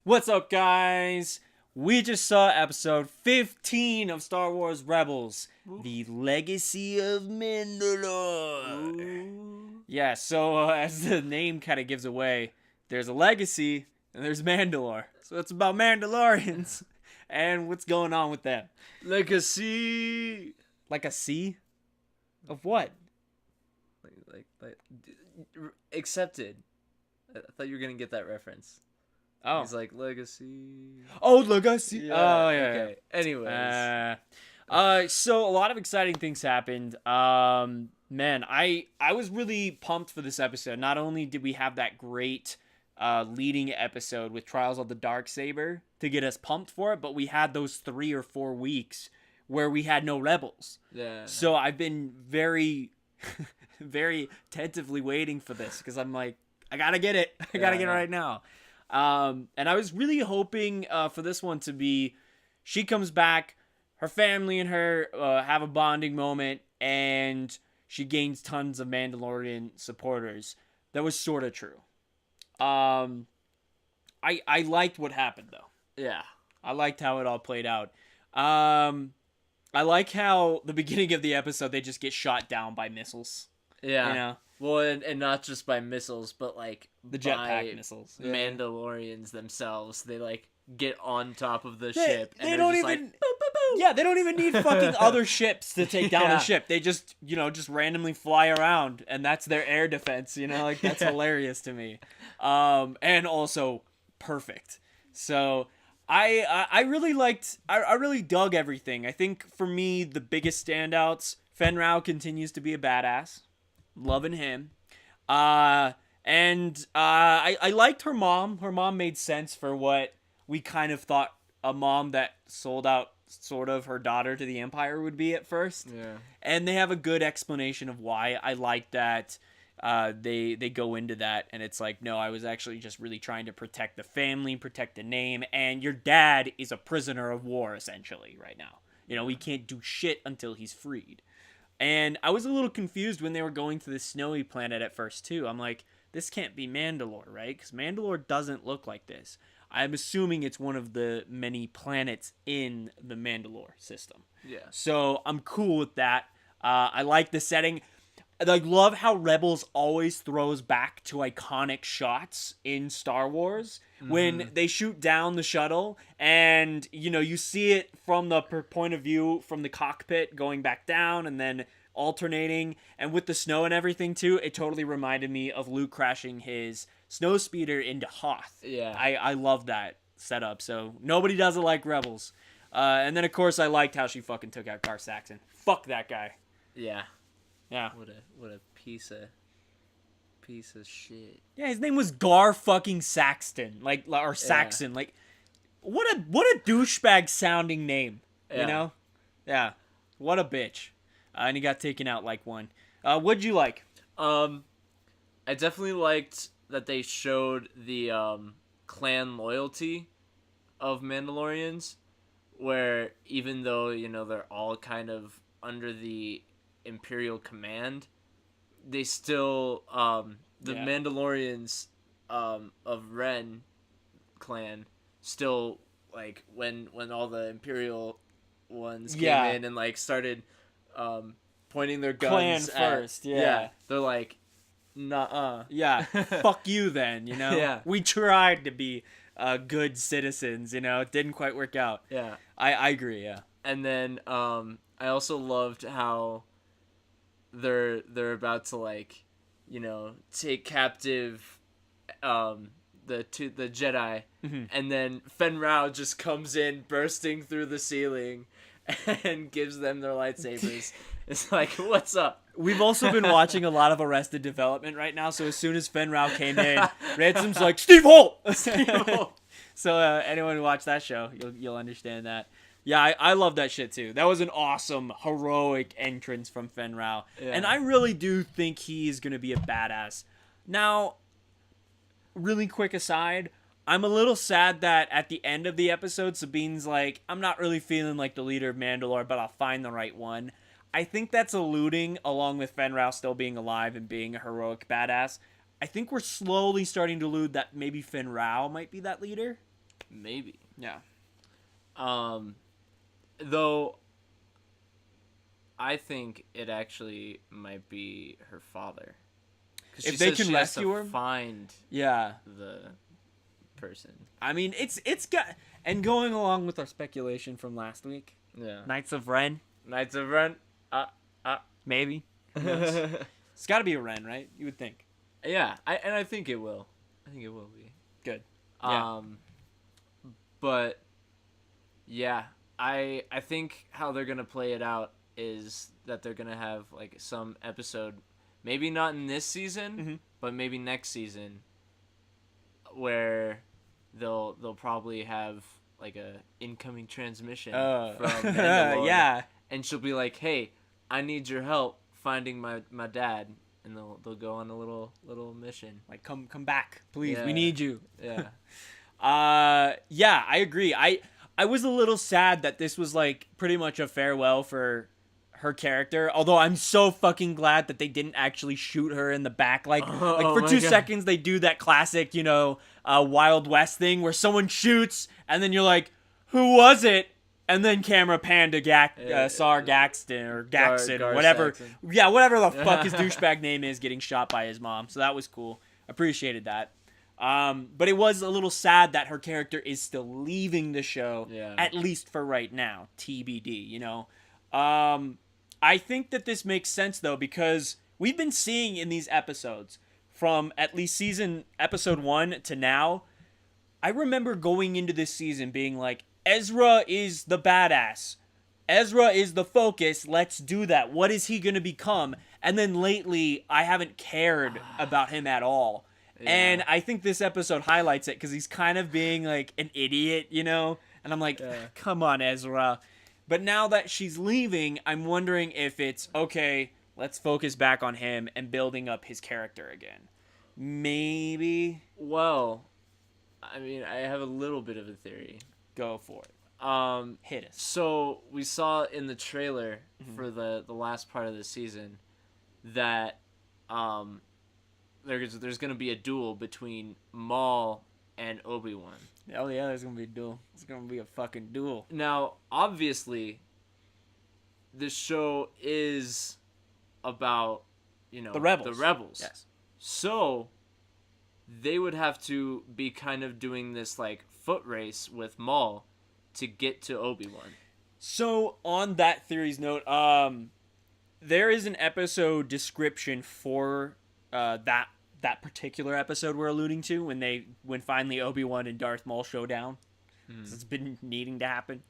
What's up, guys? We just saw episode 15 of Star Wars Rebels, The Legacy of Mandalore. Ooh. Yeah, so as the name kind of gives away, there's a legacy and there's Mandalore. So it's about Mandalorians and what's going on with them. Legacy. Like a C? Of what? Accepted. I thought you were gonna get that reference. Oh. He's like Legacy. Oh, Legacy. Yeah, Oh, yeah. okay. Anyways. So a lot of exciting things happened. Man, I was really pumped for this episode. Not only did we have that great leading episode with Trials of the Darksaber to get us pumped for it, but we had those 3 or 4 weeks where we had no rebels. Yeah. So I've been very, very tentatively waiting for this because I'm like, I gotta get it. I gotta get it right now. And I was really hoping for this one to be, she comes back, her family and her have a bonding moment, and she gains tons of Mandalorian supporters. That was sort of true. I liked what happened though. Yeah. I liked how it all played out. I like how the beginning of the episode they just get shot down by missiles. Yeah. You know? Well, and not just by missiles, but like The jetpack missiles. Yeah. Mandalorians themselves. They like get on top of the ship. And They they're don't just even. like, boop, boop, boop. Yeah, they don't even need fucking other ships to take down Yeah. the ship. They just, just randomly fly around, and that's their air defense. Like that's Yeah. hilarious to me. And also perfect. So I really liked. I really dug everything. I think for me the biggest standouts. Fen Rao continues to be a badass. Loving him. I liked her mom. Her mom made sense for what we kind of thought a mom that sold out sort of her daughter to the Empire would be at first. Yeah. And they have a good explanation of why. I like that they go into that, and it's like, no, I was actually just really trying to protect the family, protect the name, and your dad is a prisoner of war essentially right now. We can't do shit until he's freed. And I was a little confused when they were going to the snowy planet at first too. I'm like, this can't be Mandalore, right? Because Mandalore doesn't look like this. I'm assuming it's one of the many planets in the Mandalore system. Yeah. So I'm cool with that. I like the setting. I love how Rebels always throws back to iconic shots in Star Wars when they shoot down the shuttle and, you see it from the point of view from the cockpit going back down and then alternating. And with the snow and everything, too, it totally reminded me of Luke crashing his snowspeeder into Hoth. Yeah. I love that setup. So nobody does it like Rebels. And then, of course, I liked how she fucking took out Gar Saxon. Fuck that guy. Yeah. Yeah. What a piece of shit. Yeah, his name was Gar fucking Saxton, or Saxon, what a douchebag sounding name, Yeah. Yeah, what a bitch, and he got taken out like one. What'd you like? I definitely liked that they showed the clan loyalty of Mandalorians, where even though they're all kind of under the Imperial command, they still the Mandalorians of Ren clan still, like, when all the Imperial ones came in and like started pointing their guns Clan first, they're like, nuh-uh. Yeah, fuck you then, Yeah. We tried to be good citizens, it didn't quite work out. Yeah. I agree. Yeah. And then I also loved how they're about to, like, take captive the Jedi, and then Fen Rao just comes in bursting through the ceiling and gives them their lightsabers. It's like, what's up? We've also been watching a lot of Arrested Development right now, so as soon as Fen Rao came in, Ransom's like, Steve Holt! So anyone who watched that show, you'll understand that. Yeah, I love that shit too. That was an awesome, heroic entrance from Fen Rao. Yeah. And I really do think he's going to be a badass. Now, really quick aside, I'm a little sad that at the end of the episode, Sabine's like, I'm not really feeling like the leader of Mandalore, but I'll find the right one. I think that's alluding, along with Fen Rao still being alive and being a heroic badass, I think we're slowly starting to allude that maybe Fen Rao might be that leader. maybe. Yeah. Though I think it actually might be her father. If they can rescue her, find yeah, the person. I mean, it's got, and going along with our speculation from last week, Yeah. Knights of Ren, Knights of Ren. maybe. Who knows? It's got to be a Ren, right? You would think. Yeah, I think it will. I think it will be Good. Yeah. But yeah, I think how they're gonna play it out is that they're gonna have like some episode, maybe not in this season, but maybe next season, where they'll probably have like a incoming transmission from Mandalore. Yeah. And she'll be like, "Hey, I need your help finding my dad," and they'll go on a little mission. Like, come back, please. Yeah. We need you. Yeah. Yeah, I agree. I was a little sad that this was like pretty much a farewell for her character. Although I'm so fucking glad that they didn't actually shoot her in the back. Like for 2 seconds they do that classic, Wild West thing where someone shoots and then you're like, who was it? And then camera pan to Sar Gaxton or Gaxon or whatever. Saxon. Yeah, whatever the fuck his douchebag name is, getting shot by his mom. So that was cool. Appreciated that. But it was a little sad that her character is still leaving the show, at least for right now. TBD, I think that this makes sense, though, because we've been seeing in these episodes, from at least episode 1 to now, I remember going into this season being like, Ezra is the badass. Ezra is the focus. Let's do that. What is he going to become? And then lately, I haven't cared about him at all. Yeah. And I think this episode highlights it because he's kind of being like an idiot, And I'm like, come on, Ezra. But now that she's leaving, I'm wondering if it's, okay, let's focus back on him and building up his character again. Maybe. Well, I mean, I have a little bit of a theory. Go for it. Hit us. So we saw in the trailer for the last part of the season that there's going to be a duel between Maul and Obi-Wan. Oh yeah, there's going to be a duel. It's going to be a fucking duel. Now, obviously, this show is about, the rebels. The rebels. Yes. So they would have to be kind of doing this like foot race with Maul to get to Obi-Wan. So on that theory's note, there is an episode description for that particular episode we're alluding to when finally Obi-Wan and Darth Maul show down. It's been needing to happen.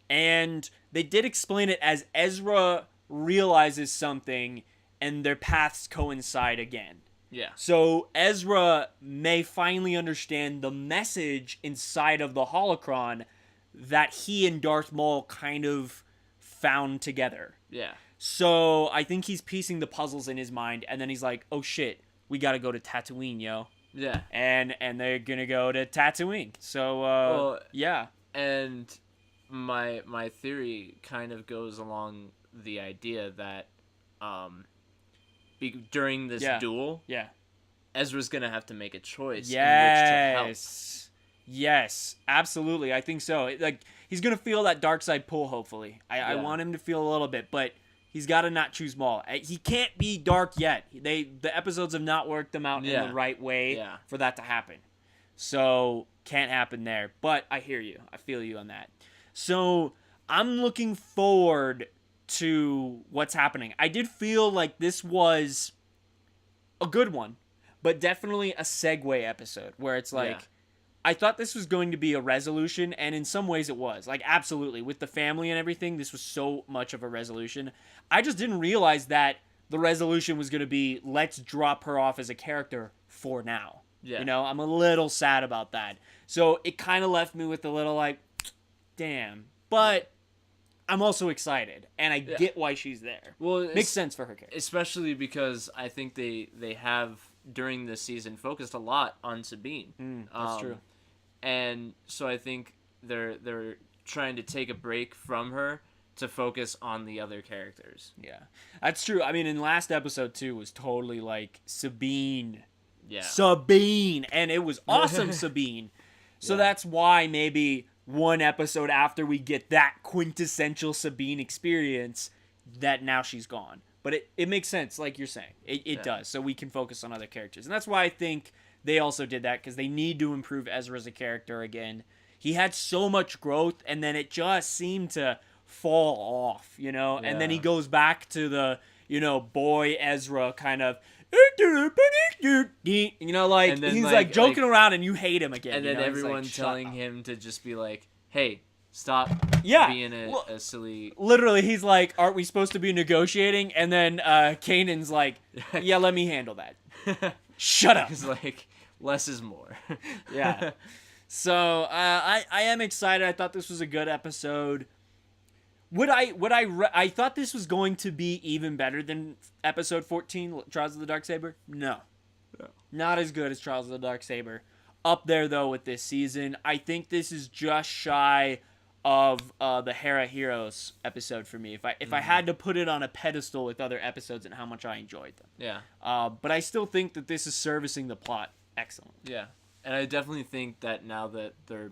And they did explain it as Ezra realizes something and their paths coincide again. Yeah. So Ezra may finally understand the message inside of the holocron that he and Darth Maul kind of found together. Yeah. So I think he's piecing the puzzles in his mind, and then he's like, oh shit, we gotta go to Tatooine, yo. Yeah. And they're gonna go to Tatooine. So, yeah. And my theory kind of goes along the idea that during this duel, Ezra's gonna have to make a choice in which to help. Yes, absolutely. I think so. Like, he's gonna feel that dark side pull. Hopefully, I want him to feel a little bit, but he's got to not choose Maul. He can't be dark yet. The episodes have not worked them out in the right way for that to happen. So can't happen there. But I hear you. I feel you on that. So I'm looking forward to what's happening. I did feel like this was a good one, but definitely a segue episode where it's like, I thought this was going to be a resolution, and in some ways it was. Like, absolutely. With the family and everything, this was so much of a resolution. I just didn't realize that the resolution was going to be, let's drop her off as a character for now. Yeah. I'm a little sad about that. So it kind of left me with a little like, damn. But I'm also excited, and I get why she's there. Well, makes sense for her character. Especially because I think they have, during this season, focused a lot on Sabine. That's true. And so I think they're trying to take a break from her to focus on the other characters. Yeah, that's true. I mean, in last episode too was totally like Sabine. Yeah. Sabine, and it was awesome. Sabine. So Yeah. that's why maybe one episode after we get that quintessential Sabine experience, that now she's gone. But it makes sense, like you're saying. It does. So we can focus on other characters. And that's why I think they also did that, because they need to improve Ezra as a character again. He had so much growth, and then it just seemed to fall off, you know? And then he Yeah. goes back to the, boy Ezra kind of, like, And then, he's like joking around and you hate him again. and you then know? He's everyone like, "Shut telling up." him to just be like, "Hey, stop Yeah. being Well, a silly." literally, he's like, "Aren't we supposed to be negotiating?" And then Kanan's like, "Yeah, let me handle that." Shut up. He's like, "Less is more." Yeah. So I am excited. I thought this was a good episode. I thought this was going to be even better than episode 14, Trials of the Darksaber. No. Not as good as Trials of the Darksaber. Up there though with this season. I think this is just shy of the Hera Heroes episode for me. If I had to put it on a pedestal with other episodes and how much I enjoyed them. Yeah. But I still think that this is servicing the plot excellent. Yeah. And I definitely think that now that they're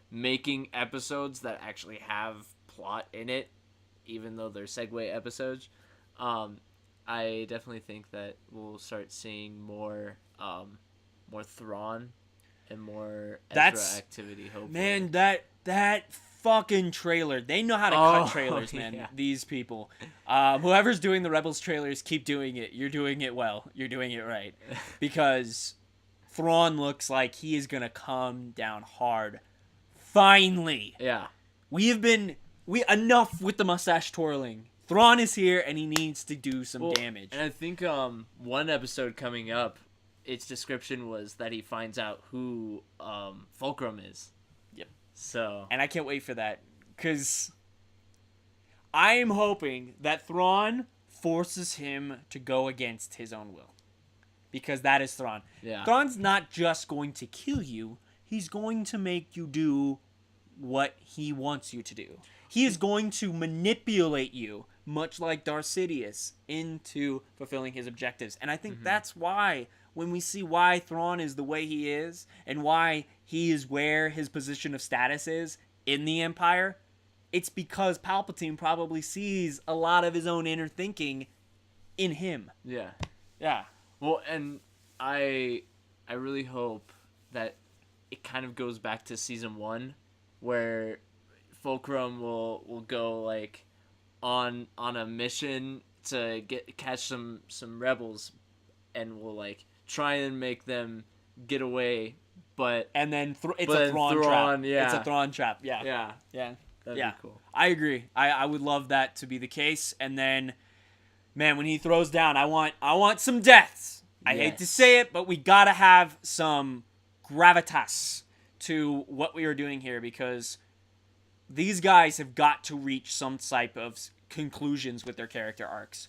making episodes that actually have plot in it, even though they're segue episodes, I definitely think that we'll start seeing more Thrawn and more Ezra activity. Hopefully, man, that fucking trailer. They know how to cut trailers, man. Yeah. These people, whoever's doing the Rebels trailers, keep doing it. You're doing it well. You're doing it right, because Thrawn looks like he is gonna come down hard. Finally, Yeah. Enough with the mustache twirling. Thrawn is here, and he needs to do some damage. And I think one episode coming up, its description was that he finds out who Fulcrum is. Yep. So. And I can't wait for that, because I am hoping that Thrawn forces him to go against his own will. Because that is Thrawn. Yeah. Thrawn's not just going to kill you, he's going to make you do what he wants you to do. He is going to manipulate you, much like Darth Sidious, into fulfilling his objectives. And I think that's why, when we see why Thrawn is the way he is, and why he is where his position of status is in the Empire, it's because Palpatine probably sees a lot of his own inner thinking in him. Yeah. Yeah. Well, and I really hope that it kind of goes back to season 1, where Fulcrum will go like on a mission to catch some rebels, and will like try and make them get away, but And then it's But a Thrawn trap. Thrawn, yeah. It's a Thrawn trap. Yeah. yeah, that'd Yeah. be cool. I agree. I would love that to be the case. And then, man, when he throws down, I want some deaths. I hate to Yes. say it, but we gotta have some gravitas to what we are doing here, because these guys have got to reach some type of conclusions with their character arcs,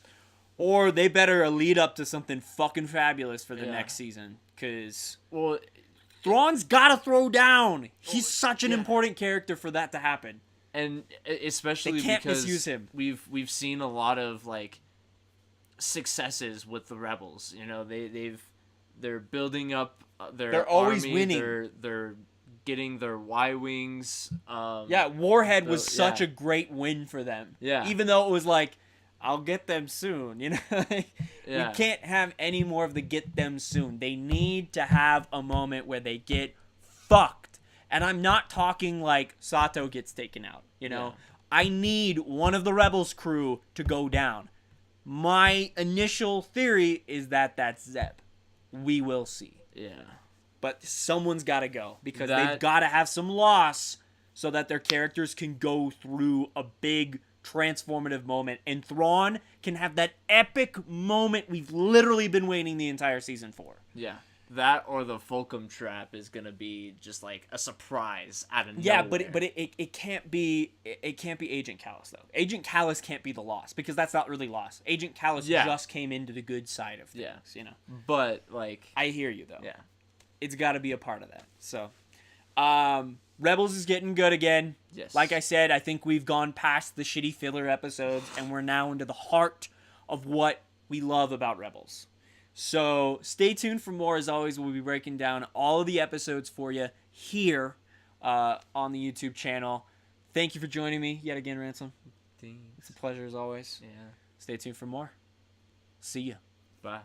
or they better lead up to something fucking fabulous for the next season. Because Well, Thrawn's gotta throw down. He's such an important character for that to happen. and especially They can't because misuse him. We've seen a lot of like successes with the rebels. You know, they're building up their They're always army, winning. They're getting their Y-wings. Yeah, Warhead was So, such yeah. a great win for them. Yeah. Even though it was like, I'll get them soon, you know? Yeah. We can't have any more of the get them soon. They need to have a moment where they get fucked. And I'm not talking like Sato gets taken out, you know? Yeah. I need one of the Rebels crew to go down. My initial theory is that that's Zeb. We will see. Yeah. But someone's got to go, because That- they've got to have some loss so that their characters can go through a big transformative moment, and Thrawn can have that epic moment we've literally been waiting the entire season for. Yeah. That or the Fulcrum trap is gonna be just like a surprise out of Yeah, nowhere. but it can't be Agent Callus though. Agent Callus can't be the loss, because that's not really loss. Agent Callus just came into the good side of things, you know. But like, I hear you though. yeah. It's got to be a part of that. So, Rebels is getting good again. Yes. Like I said, I think we've gone past the shitty filler episodes, and we're now into the heart of what we love about Rebels. So stay tuned for more. As always, we'll be breaking down all of the episodes for you here on the YouTube channel. Thank you for joining me yet again, Ransom. Thanks. It's a pleasure as always. Yeah. Stay tuned for more. See ya. Bye.